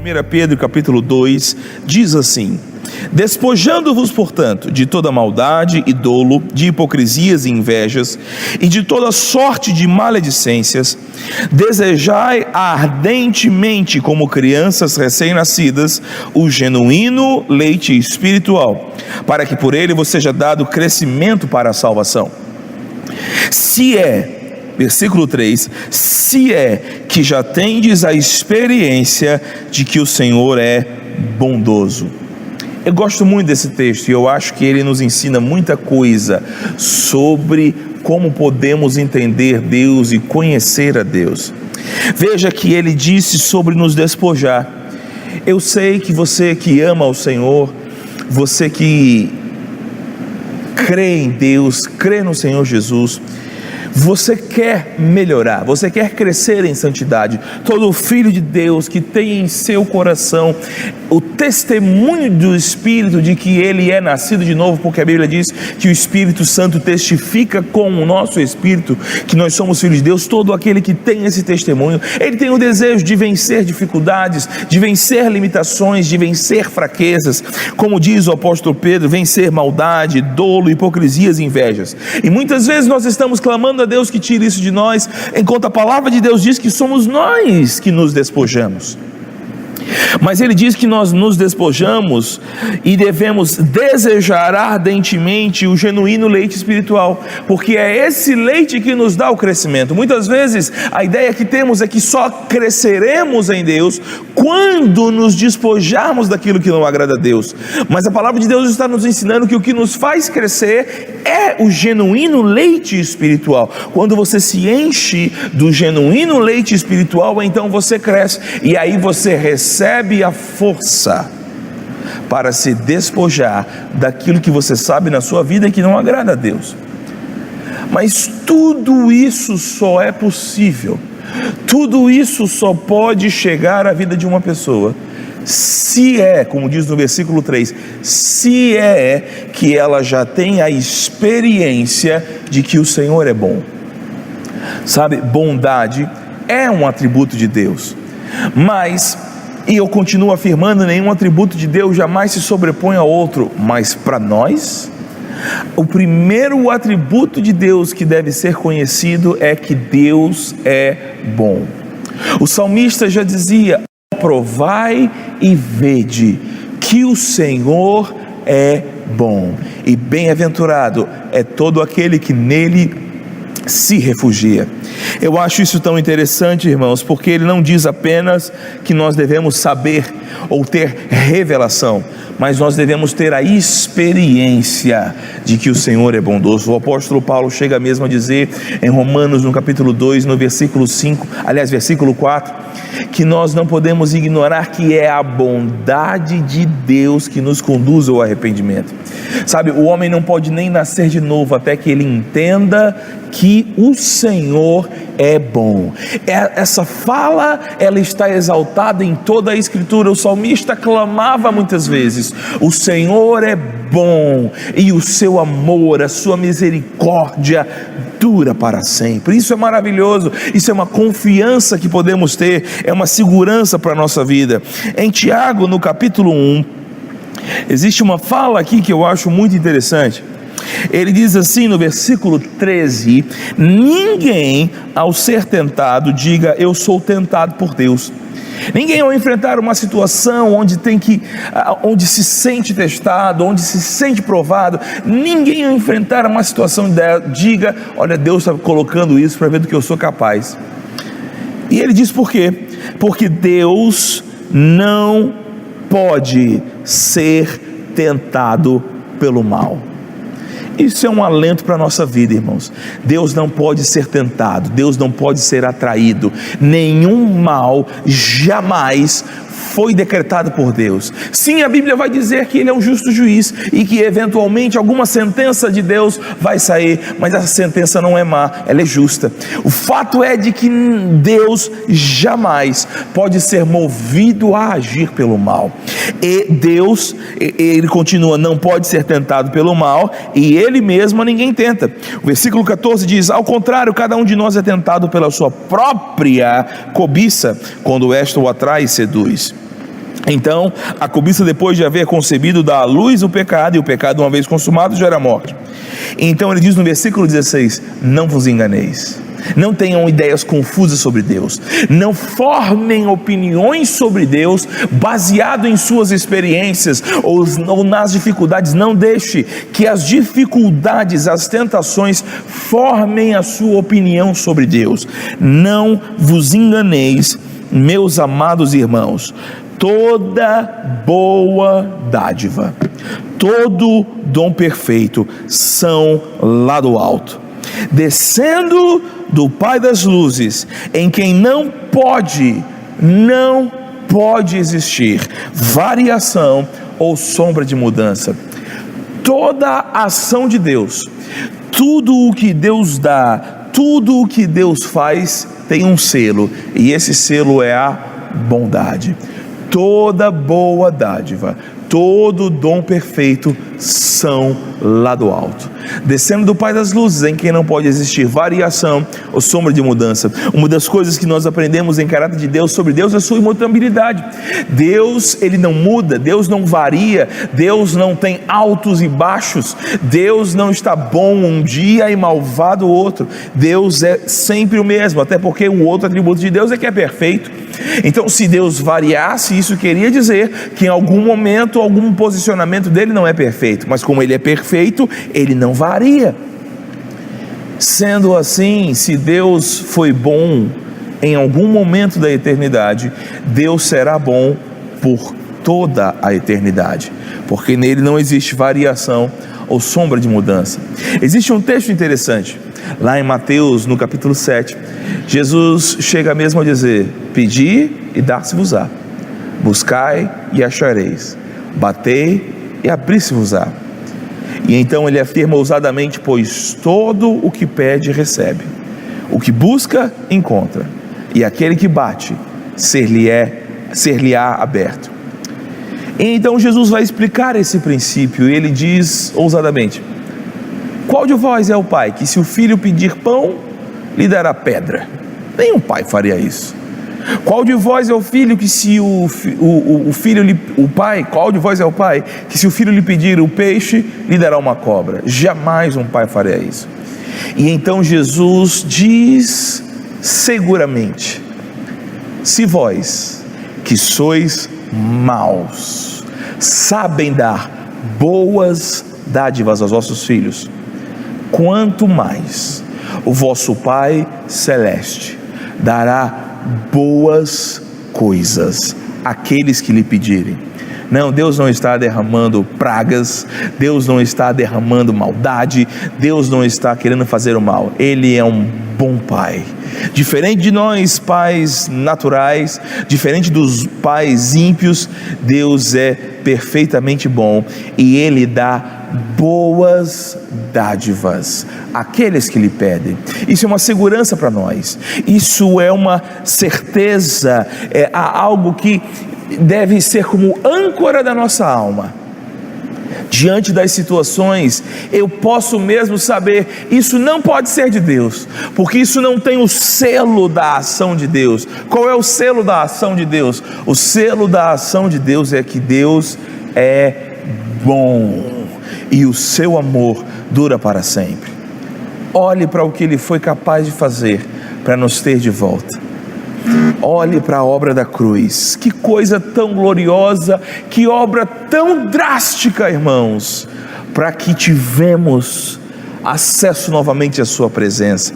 1 Pedro capítulo 2 diz assim: despojando-vos, portanto, de toda maldade e dolo, de hipocrisias e invejas, e de toda sorte de maledicências, desejai ardentemente, como crianças recém-nascidas, o genuíno leite espiritual, para que por ele vos seja dado crescimento para a salvação. Versículo 3, se é que já tendes a experiência de que o Senhor é bondoso. Eu gosto muito desse texto e eu acho que ele nos ensina muita coisa sobre como podemos entender Deus e conhecer a Deus. Veja que ele disse sobre nos despojar. Eu sei que você que ama o Senhor, você que crê em Deus, crê no Senhor Jesus, você quer melhorar, você quer crescer em santidade. Todo filho de Deus que tem em seu coração o testemunho do Espírito de que ele é nascido de novo, porque a Bíblia diz que o Espírito Santo testifica com o nosso espírito que nós somos filhos de Deus. Todo aquele que tem esse testemunho, ele tem o desejo de vencer dificuldades, de vencer limitações, de vencer fraquezas, como diz o apóstolo Pedro, vencer maldade, dolo, hipocrisias e invejas. E muitas vezes nós estamos clamando a Deus que tire isso de nós, enquanto a palavra de Deus diz que somos nós que nos despojamos. Mas ele diz que nós nos despojamos e devemos desejar ardentemente o genuíno leite espiritual, porque é esse leite que nos dá o crescimento. Muitas vezes a ideia que temos é que só cresceremos em Deus quando nos despojarmos daquilo que não agrada a Deus, mas a palavra de Deus está nos ensinando que o que nos faz crescer é o genuíno leite espiritual. Quando você se enche do genuíno leite espiritual, então você cresce, e aí você recebe a força para se despojar daquilo que você sabe na sua vida que não agrada a Deus. Mas tudo isso só é possível, tudo isso só pode chegar à vida de uma pessoa se é, como diz no versículo 3, se é que ela já tem a experiência de que o Senhor é bom. Sabe, bondade é um atributo de Deus, mas, e eu continuo afirmando, nenhum atributo de Deus jamais se sobrepõe a outro, mas para nós, o primeiro atributo de Deus que deve ser conhecido é que Deus é bom. O salmista já dizia: provai e vede que o Senhor é bom, e bem-aventurado é todo aquele que nele se refugia. Eu acho isso tão interessante, irmãos, porque ele não diz apenas que nós devemos saber ou ter revelação, mas nós devemos ter a experiência de que o Senhor é bondoso. O apóstolo Paulo chega mesmo a dizer em Romanos, no capítulo 2, no versículo 5, aliás, versículo 4, que nós não podemos ignorar que é a bondade de Deus que nos conduz ao arrependimento. Sabe, o homem não pode nem nascer de novo até que ele entenda que o Senhor é bom. Essa fala, ela está exaltada em toda a Escritura. O salmista clamava muitas vezes: o Senhor é bom, e o seu amor, a sua misericórdia dura para sempre. Isso é maravilhoso, isso é uma confiança que podemos ter, é uma segurança para a nossa vida. Em Tiago, no capítulo 1, existe uma fala aqui que eu acho muito interessante. Ele diz assim no versículo 13: ninguém ao ser tentado diga eu sou tentado por Deus. Ninguém ao enfrentar uma situação onde se sente testado, onde se sente provado, ninguém ao enfrentar uma situação diga olha, Deus está colocando isso para ver do que eu sou capaz. E ele diz por quê? Porque Deus não pode ser tentado pelo mal. Isso é um alento para a nossa vida, irmãos. Deus não pode ser tentado, Deus não pode ser atraído. Nenhum mal jamais foi decretado por Deus. Sim, a Bíblia vai dizer que Ele é um justo juiz e que eventualmente alguma sentença de Deus vai sair, mas essa sentença não é má, ela é justa. O fato é de que Deus jamais pode ser movido a agir pelo mal. E Deus, Ele continua, não pode ser tentado pelo mal, e Ele mesmo a ninguém tenta. O versículo 14 diz: ao contrário, cada um de nós é tentado pela sua própria cobiça, quando esta o atrai e seduz. Então a cobiça, depois de haver concebido, dá à luz o pecado, e o pecado, uma vez consumado, gera morte. Então ele diz no versículo 16: não vos enganeis, não tenham ideias confusas sobre Deus, não formem opiniões sobre Deus baseado em suas experiências ou nas dificuldades. Não deixe que as dificuldades, as tentações formem a sua opinião sobre Deus. Não vos enganeis, meus amados irmãos. Toda boa dádiva, todo dom perfeito são lá do alto, descendo do Pai das luzes, em quem não pode existir variação ou sombra de mudança. Toda a ação de Deus, tudo o que Deus dá, tudo o que Deus faz tem um selo, e esse selo é a bondade. Toda boa dádiva, todo dom perfeito são lá do alto, descendo do Pai das luzes, em quem não pode existir variação ou sombra de mudança. Uma das coisas que nós aprendemos em caráter de Deus sobre Deus é a sua imutabilidade. Deus, ele não muda, Deus não varia, Deus não tem altos e baixos, Deus não está bom um dia e malvado outro. Deus é sempre o mesmo, até porque um outro atributo de Deus é que é perfeito. Então, se Deus variasse, isso queria dizer que em algum momento, algum posicionamento dele não é perfeito, mas como ele é perfeito, ele não varia. Sendo assim, se Deus foi bom em algum momento da eternidade, Deus será bom por toda a eternidade, porque nele não existe variação ou sombra de mudança. Existe um texto interessante lá em Mateus, no capítulo 7, Jesus chega mesmo a dizer: pedi e dar-se-vos-á, buscai e achareis, batei e abrir-se-vos-á. E então ele afirma ousadamente: pois todo o que pede recebe, o que busca encontra, e aquele que bate ser-lhe-á aberto. E então Jesus vai explicar esse princípio, e ele diz ousadamente: qual de vós é o pai que, se o filho pedir pão, lhe dará pedra? Nenhum pai faria isso. Qual de vós é o filho que, se qual de vós é o pai que, se o filho lhe pedir o peixe, lhe dará uma cobra? Jamais um pai faria isso. E então Jesus diz seguramente: se vós, que sois maus, sabem dar boas dádivas aos vossos filhos, quanto mais o vosso Pai Celeste dará boas coisas àqueles que lhe pedirem. Não, Deus não está derramando pragas, Deus não está derramando maldade, Deus não está querendo fazer o mal. Ele é um bom Pai. Diferente de nós, pais naturais, diferente dos pais ímpios, Deus é perfeitamente bom e Ele dá boas dádivas àqueles que lhe pedem. Isso é uma segurança para nós, isso é uma certeza, é algo que deve ser como âncora da nossa alma. Diante das situações, eu posso mesmo saber: isso não pode ser de Deus, porque isso não tem o selo da ação de Deus. Qual é o selo da ação de Deus? O selo da ação de Deus é que Deus é bom e o seu amor dura para sempre. Olhe para o que Ele foi capaz de fazer para nos ter de volta. Olhe para a obra da cruz. Que coisa tão gloriosa, que obra tão drástica, irmãos, para que tivemos acesso novamente à sua presença.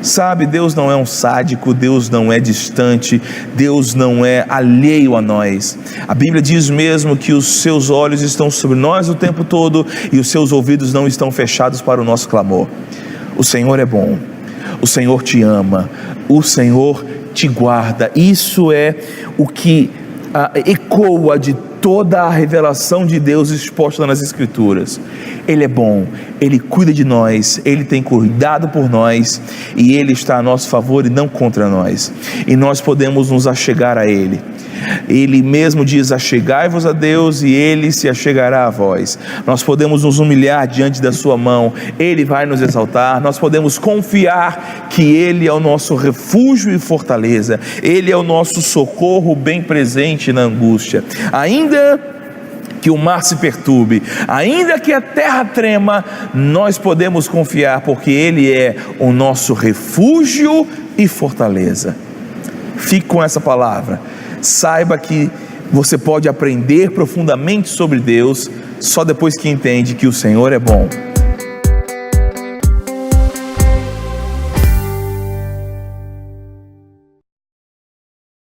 Sabe, Deus não é um sádico, Deus não é distante, Deus não é alheio a nós. A Bíblia diz mesmo que os seus olhos estão sobre nós o tempo todo e os seus ouvidos não estão fechados para o nosso clamor. O Senhor é bom, o Senhor te ama, o Senhor te guarda. Isso é o que ecoa de toda a revelação de Deus exposta nas Escrituras. Ele é bom, Ele cuida de nós, Ele tem cuidado por nós e Ele está a nosso favor e não contra nós, e nós podemos nos achegar a Ele. Ele mesmo diz: achegai-vos a Deus e Ele se achegará a vós. Nós podemos nos humilhar diante da sua mão, Ele vai nos exaltar. Nós podemos confiar que Ele é o nosso refúgio e fortaleza, Ele é o nosso socorro bem presente na angústia. Ainda que o mar se perturbe, ainda que a terra trema, nós podemos confiar, porque Ele é o nosso refúgio e fortaleza. Fique com essa palavra. Saiba que você pode aprender profundamente sobre Deus só depois que entende que o Senhor é bom.